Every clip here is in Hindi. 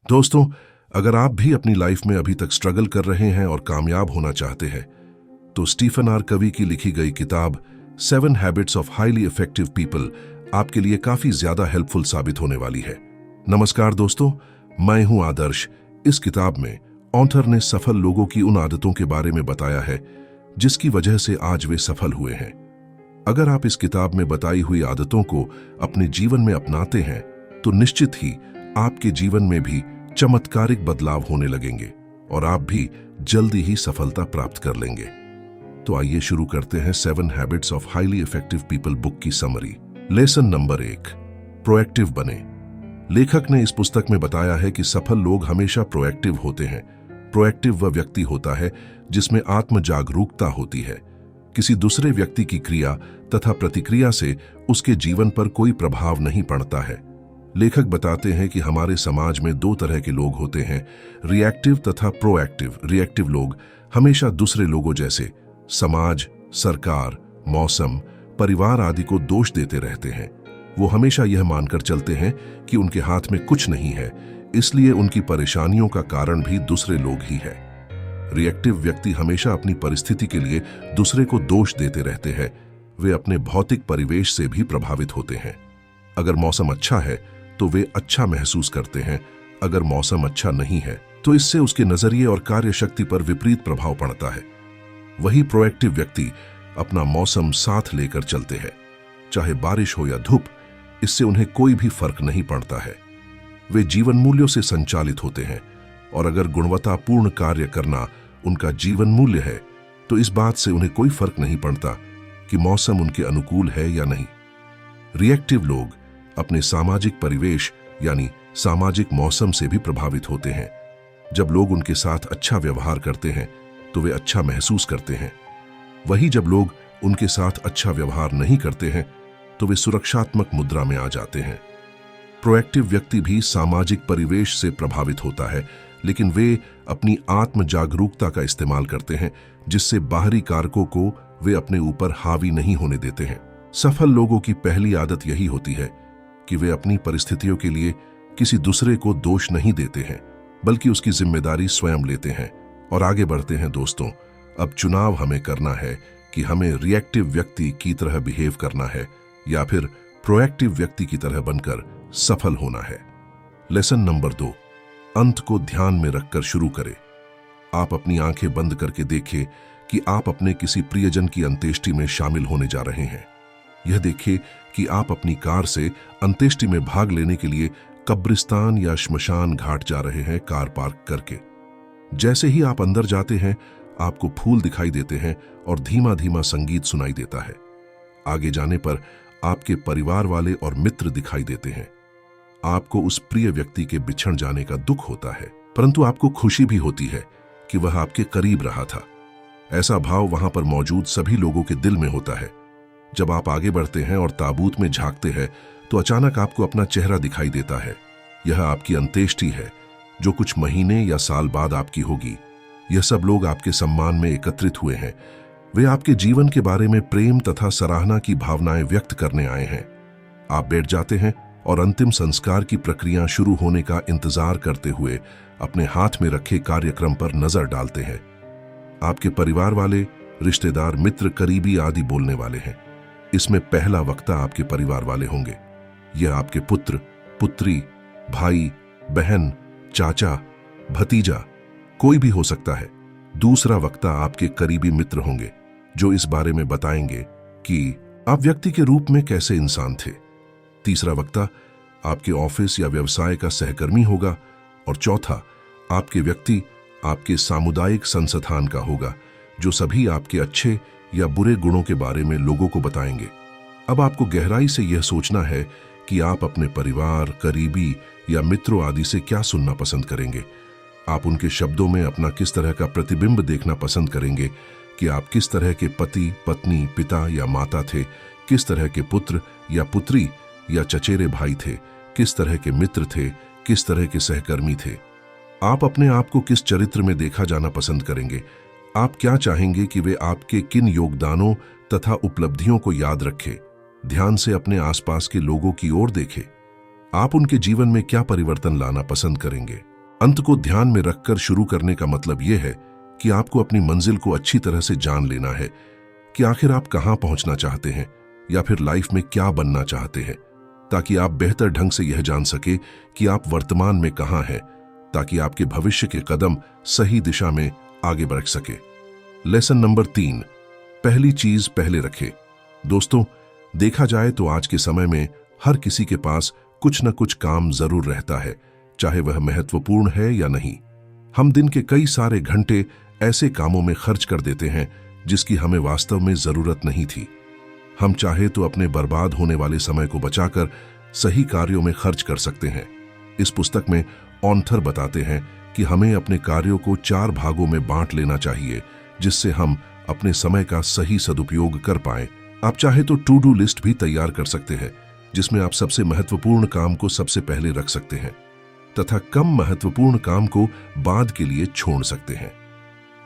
दोस्तों, अगर आप भी अपनी लाइफ में अभी तक स्ट्रगल कर रहे हैं और कामयाब होना चाहते हैं, तो स्टीफन आर कवी की लिखी गई किताब 7 habits of highly effective people आपके लिए काफी ज्यादा हेल्पफुल साबित होने वाली है। नमस्कार दोस्तों, मैं हूं आदर्श। इस किताब में ऑथर ने सफल लोगों की उन आदतों के बारे में बताया है जिसकी वजह से आज वे सफल हुए हैं। अगर आप इस किताब में बताई हुई आदतों को अपने जीवन में अपनाते हैं तो निश्चित ही आपके जीवन में भी चमत्कारिक बदलाव होने लगेंगे और आप भी जल्दी ही सफलता प्राप्त कर लेंगे। तो आइए शुरू करते हैं 7 habits of highly effective people book की समरी। लेसन नंबर 1, प्रोएक्टिव बने। लेखक ने इस पुस्तक में बताया है कि सफल लोग हमेशा प्रोएक्टिव होते हैं। प्रोएक्टिव वह व्यक्ति होता है जिसमें आत्म जागरूकता होती है। किसी दूसरे व्यक्ति की क्रिया तथा प्रतिक्रिया से उसके जीवन पर कोई प्रभाव नहीं पड़ता है। लेखक बताते हैं कि हमारे समाज में 2 तरह के लोग होते हैं, रिएक्टिव तथा प्रोएक्टिव। रिएक्टिव लोग हमेशा दूसरे लोगों जैसे समाज, सरकार, मौसम, परिवार आदि को दोष देते रहते हैं। वो हमेशा यह मानकर चलते हैं कि उनके हाथ में कुछ नहीं है, इसलिए उनकी परेशानियों का कारण भी दूसरे लोग ही है। रिएक्टिव व्यक्ति हमेशा अपनी परिस्थिति के लिए दूसरे को दोष देते रहते हैं। वे अपने भौतिक परिवेश से भी प्रभावित होते हैं। अगर मौसम अच्छा है तो वे अच्छा महसूस करते हैं, अगर मौसम अच्छा नहीं है तो इससे उसके नजरिए और कार्य शक्ति पर विपरीत प्रभाव पड़ता है। वही प्रोएक्टिव व्यक्ति अपना मौसम साथ लेकर चलते हैं, चाहे बारिश हो या धूप, इससे उन्हें कोई भी फर्क नहीं पड़ता है। वे जीवन मूल्यों से संचालित होते हैं और अगर गुणवत्तापूर्ण कार्य करना उनका जीवन मूल्य है तो इस बात से उन्हें कोई फर्क नहीं पड़ता कि मौसम उनके अनुकूल है या नहीं। रिएक्टिव लोग अपने सामाजिक परिवेश यानी सामाजिक मौसम से भी प्रभावित होते हैं। जब लोग उनके साथ अच्छा व्यवहार करते हैं तो वे अच्छा महसूस करते हैं। वही जब लोग उनके साथ अच्छा व्यवहार नहीं करते हैं तो वे सुरक्षात्मक मुद्रा में आ जाते हैं। प्रोएक्टिव व्यक्ति भी सामाजिक परिवेश से प्रभावित होता है, लेकिन वे अपनी आत्म जागरूकता का इस्तेमाल करते हैं जिससे बाहरी कारकों को वे अपने ऊपर हावी नहीं होने देते हैं। सफल लोगों की पहली आदत यही होती है कि वे अपनी परिस्थितियों के लिए किसी दूसरे को दोष नहीं देते हैं, बल्कि उसकी जिम्मेदारी स्वयं लेते हैं और आगे बढ़ते हैं। दोस्तों, अब चुनाव हमें करना है कि हमें रिएक्टिव व्यक्ति की तरह बिहेव करना है या फिर प्रोएक्टिव व्यक्ति की तरह बनकर सफल होना है। लेसन नंबर 2, अंत को ध्यान में रखकर शुरू करें। आप अपनी आंखें बंद करके देखें कि आप अपने किसी प्रियजन की अंत्येष्टि में शामिल होने जा रहे हैं। यह देखें कि आप अपनी कार से अंत्येष्टि में भाग लेने के लिए कब्रिस्तान या श्मशान घाट जा रहे हैं, कार पार्क करके। जैसे ही आप अंदर जाते हैं, आपको फूल दिखाई देते हैं और धीमा धीमा संगीत सुनाई देता है। आगे जाने पर आपके परिवार वाले और मित्र दिखाई देते हैं। आपको उस प्रिय व्यक्ति के बिछड़ जाने का दुख होता है, परंतु आपको खुशी भी होती है कि वह आपके करीब रहा था। ऐसा भाव वहां पर मौजूद सभी लोगों के दिल में होता है। जब आप आगे बढ़ते हैं और ताबूत में झांकते हैं तो अचानक आपको अपना चेहरा दिखाई देता है। यह आपकी अंत्येष्टि है जो कुछ महीने या साल बाद आपकी होगी। यह सब लोग आपके सम्मान में एकत्रित हुए हैं। वे आपके जीवन के बारे में प्रेम तथा सराहना की भावनाएं व्यक्त करने आए हैं। आप बैठ जाते हैं और अंतिम संस्कार की प्रक्रिया शुरू होने का इंतजार करते हुए अपने हाथ में रखे कार्यक्रम पर नजर डालते हैं। आपके परिवार वाले, रिश्तेदार, मित्र, करीबी आदि बोलने वाले हैं। इसमें पहला वक्ता आपके परिवार वाले होंगे। यह आपके पुत्र, पुत्री, भाई, बहन, चाचा, भतीजा कोई भी हो सकता है। दूसरा वक्ता आपके करीबी मित्र होंगे जो इस बारे में बताएंगे कि आप व्यक्ति के रूप में कैसे इंसान थे। तीसरा वक्ता आपके ऑफिस या व्यवसाय का सहकर्मी होगा और चौथा आपके व्यक्ति आपके सामुदायिक संस्थान का होगा जो सभी आपके अच्छे या बुरे गुणों के बारे में लोगों को बताएंगे। अब आपको गहराई से यह सोचना है कि आप अपने परिवार, करीबी या मित्रों आदि से क्या सुनना पसंद करेंगे। आप उनके शब्दों में अपना किस तरह का प्रतिबिंब देखना पसंद करेंगे कि आप किस तरह के पति, पत्नी, पिता या माता थे, किस तरह के पुत्र या पुत्री या चचेरे भाई थे, किस तरह के मित्र थे, किस तरह के सहकर्मी थे। आप अपने आप को किस चरित्र में देखा जाना पसंद करेंगे। आप क्या चाहेंगे कि वे आपके किन योगदानों तथा उपलब्धियों को याद रखें। ध्यान से अपने आसपास के लोगों की ओर देखें। आप उनके जीवन में क्या परिवर्तन लाना पसंद करेंगे। अंत को ध्यान में रखकर शुरू करने का मतलब यह है कि आपको अपनी मंजिल को अच्छी तरह से जान लेना है कि आखिर आप कहां पहुंचना चाहते हैं या फिर लाइफ में क्या बनना चाहते हैं, ताकि आप बेहतर ढंग से यह जान सके कि आप वर्तमान में कहां हैं, ताकि आपके भविष्य के कदम सही दिशा में आगे बढ़ सके। लेसन नंबर 3, पहली चीज पहले रखें। दोस्तों, देखा जाए तो आज के समय में हर किसी के पास कुछ न कुछ काम जरूर रहता है, चाहे वह महत्वपूर्ण है या नहीं। हम दिन के कई सारे घंटे ऐसे कामों में खर्च कर देते हैं जिसकी हमें वास्तव में जरूरत नहीं थी। हम चाहे तो अपने बर्बाद होने वाले समय को बचाकर सही कार्यों में खर्च कर सकते हैं। इस पुस्तक में ऑथर बताते हैं कि हमें अपने कार्यों को 4 भागों में बांट लेना चाहिए, जिससे हम अपने समय का सही सदुपयोग कर पाएं। आप चाहे तो टू डू लिस्ट भी तैयार कर सकते हैं, जिसमें आप सबसे महत्वपूर्ण काम को सबसे पहले रख सकते हैं तथा कम महत्वपूर्ण काम को बाद के लिए छोड़ सकते हैं।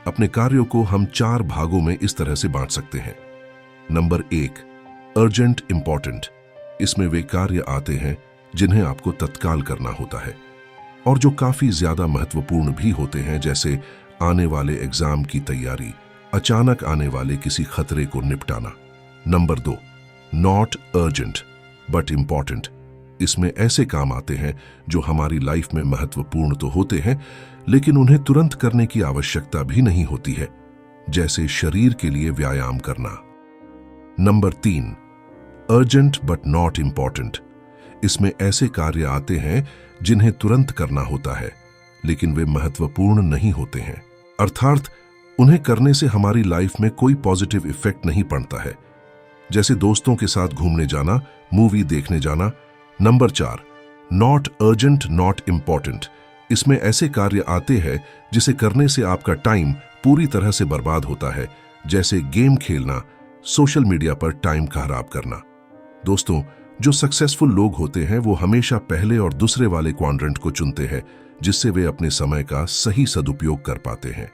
अपने कार्यों को हम 4 भागों में इस तरह से बांट सकते हैं। Number 1, urgent important. इसमें वे कार्य आते हैं जिन्हें आपको तत्काल करना होता है और जो काफी ज्यादा महत्वपूर्ण भी होते हैं, जैसे आने वाले एग्जाम की तैयारी, अचानक आने वाले किसी खतरे को निपटाना। Number 2, not urgent but important. इसमें ऐसे काम आते हैं जो हमारी लाइफ में महत्वपूर्ण तो होते हैं, लेकिन उन्हें तुरंत करने की आवश्यकता भी नहीं होती है, जैसे शरीर के लिए व्यायाम करना। Number 3, urgent but not important. इसमें ऐसे कार्य आते हैं जिन्हें तुरंत करना होता है, लेकिन वे महत्वपूर्ण नहीं होते हैं, अर्थात उन्हें करने से हमारी लाइफ में कोई पॉजिटिव इफेक्ट नहीं पड़ता है, जैसे दोस्तों के साथ घूमने जाना, मूवी देखने जाना। Number 4, not urgent not important. इसमें ऐसे कार्य आते हैं जिसे करने से आपका टाइम पूरी तरह से बर्बाद होता है, जैसे गेम खेलना, सोशल मीडिया पर टाइम खराब करना। दोस्तों, जो सक्सेसफुल लोग होते हैं वो हमेशा पहले और दूसरे वाले क्वाड्रेंट को चुनते हैं, जिससे वे अपने समय का सही सदुपयोग कर पाते हैं।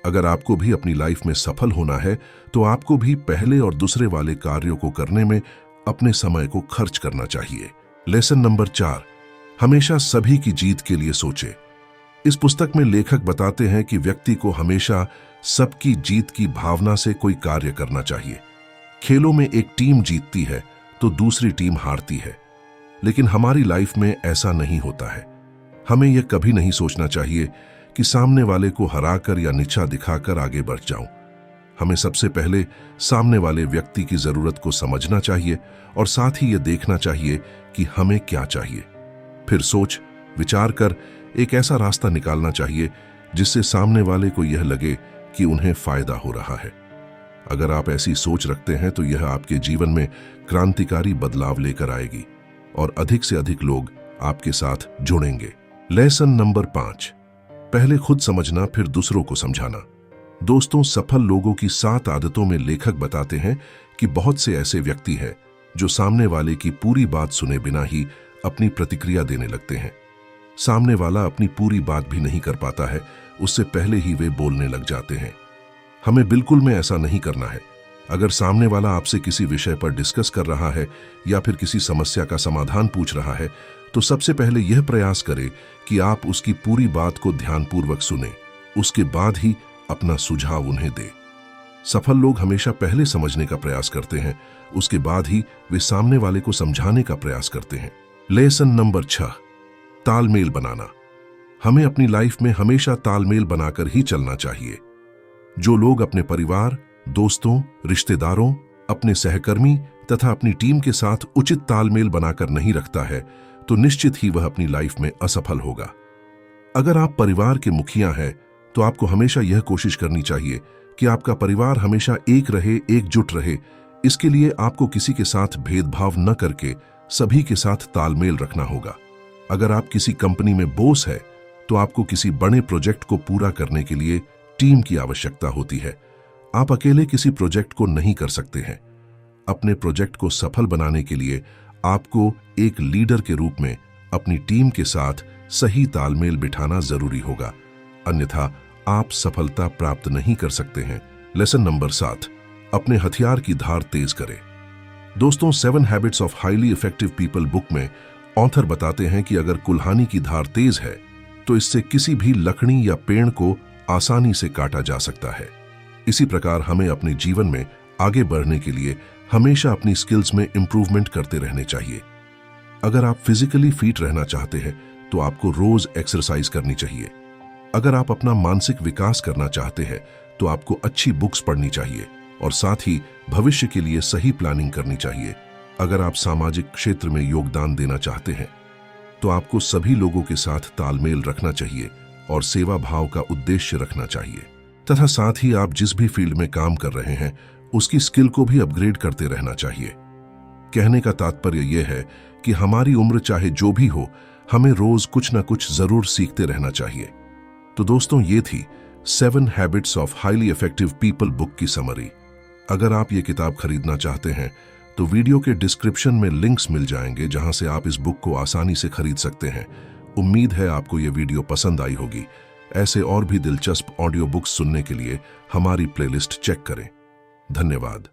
अगर आपको भी अपनी लाइफ में सफल होना है तो आपको भी पहले और दूसरे वाले कार्यों को करने में अपने समय को खर्च करना चाहिए। लेसन नंबर 4, हमेशा सभी की जीत के लिए सोचे। इस पुस्तक में लेखक बताते हैं कि व्यक्ति को हमेशा सबकी जीत की भावना से कोई कार्य करना चाहिए। खेलों में एक टीम जीतती है तो दूसरी टीम हारती है, लेकिन हमारी लाइफ में ऐसा नहीं होता है। हमें यह कभी नहीं सोचना चाहिए कि सामने वाले को हराकर या नीचा दिखाकर आगे बढ़ जाऊं। हमें सबसे पहले सामने वाले व्यक्ति की जरूरत को समझना चाहिए और साथ ही यह देखना चाहिए कि हमें क्या चाहिए। फिर सोच विचार कर एक ऐसा रास्ता निकालना चाहिए जिससे सामने वाले को यह लगे कि उन्हें फायदा हो रहा है। अगर आप ऐसी सोच रखते हैं तो यह आपके जीवन में क्रांतिकारी बदलाव लेकर आएगी और अधिक से अधिक लोग आपके साथ जुड़ेंगे। लेसन नंबर 5, पहले खुद समझना फिर दूसरों को समझाना। दोस्तों, सफल लोगों की 7 आदतों में लेखक बताते हैं कि बहुत से ऐसे व्यक्ति हैं जो सामने वाले की पूरी बात सुने बिना ही अपनी प्रतिक्रिया देने लगते हैं। सामने वाला अपनी पूरी बात भी नहीं कर पाता है, उससे पहले ही वे बोलने लग जाते हैं। हमें बिल्कुल में ऐसा नहीं करना है। अगर सामने वाला आपसे किसी विषय पर डिस्कस कर रहा है या फिर किसी समस्या का समाधान पूछ रहा है, तो सबसे पहले यह प्रयास करें कि आप उसकी पूरी बात को ध्यानपूर्वक सुनें, उसके बाद ही अपना सुझाव उन्हें दें। सफल लोग हमेशा पहले समझने का प्रयास करते हैं, उसके बाद ही वे सामने वाले को समझाने का प्रयास करते हैं। लेसन नंबर 6, तालमेल बनाना। हमें अपनी लाइफ में हमेशा तालमेल बनाकर ही चलना चाहिए। जो लोग अपने परिवार, दोस्तों, रिश्तेदारों, अपने सहकर्मी तथा अपनी टीम के साथ उचित तालमेल बनाकर नहीं रखता है, तो निश्चित ही वह अपनी लाइफ में असफल होगा। अगर आप परिवार के मुखिया हैं, तो आपको हमेशा यह कोशिश करनी चाहिए कि आपका परिवार हमेशा एक रहे, एकजुट रहे। इसके लिए आपको किसी के साथ भेदभाव न करके सभी के साथ तालमेल रखना होगा। अगर आप किसी कंपनी में बॉस है, तो आपको किसी बड़े प्रोजेक्ट को पूरा करने के लिए टीम की आवश्यकता होती है। आप अकेले किसी प्रोजेक्ट को नहीं कर सकते हैं। अपने प्रोजेक्ट को सफल बनाने के लिए आपको एक लीडर के रूप में अपनी टीम के साथ सही तालमेल बिठाना जरूरी होगा, अन्यथा आप सफलता प्राप्त नहीं कर सकते हैं। लेसन नंबर 7, अपने हथियार की धार तेज करें। दोस्तों, 7 habits of highly effective people book में ऑथर बताते हैं कि अगर कुल्हाड़ी की धार तेज है तो इससे किसी भी लकड़ी या पेड़ को आसानी से काटा जा सकता है। इसी प्रकार हमें अपने जीवन में आगे बढ़ने के लिए हमेशा अपनी स्किल्स में इंप्रूवमेंट करते रहने चाहिए। अगर आप फिजिकली फिट रहना चाहते हैं तो आपको रोज एक्सरसाइज करनी चाहिए। अगर आप अपना मानसिक विकास करना चाहते हैं तो आपको अच्छी बुक्स पढ़नी चाहिए और साथ ही भविष्य के लिए सही प्लानिंग करनी चाहिए। अगर आप सामाजिक क्षेत्र में योगदान देना चाहते हैं तो आपको सभी लोगों के साथ तालमेल रखना चाहिए और सेवा भाव का उद्देश्य रखना चाहिए, तथा साथ ही आप जिस भी फील्ड में काम कर रहे हैं उसकी स्किल को भी अपग्रेड करते रहना चाहिए। कहने का तात्पर्य यह है कि हमारी उम्र चाहे जो भी हो, हमें रोज कुछ न कुछ जरूर सीखते रहना चाहिए। तो दोस्तों, ये थी 7 habits of highly effective people book की समरी। अगर आप ये किताब खरीदना चाहते हैं तो वीडियो के डिस्क्रिप्शन में लिंक्स मिल जाएंगे जहां से आप इस बुक को आसानी से खरीद सकते हैं। उम्मीद है आपको ये वीडियो पसंद आई होगी। ऐसे और भी दिलचस्प ऑडियो बुक्स सुनने के लिए हमारी प्लेलिस्ट चेक करें। धन्यवाद।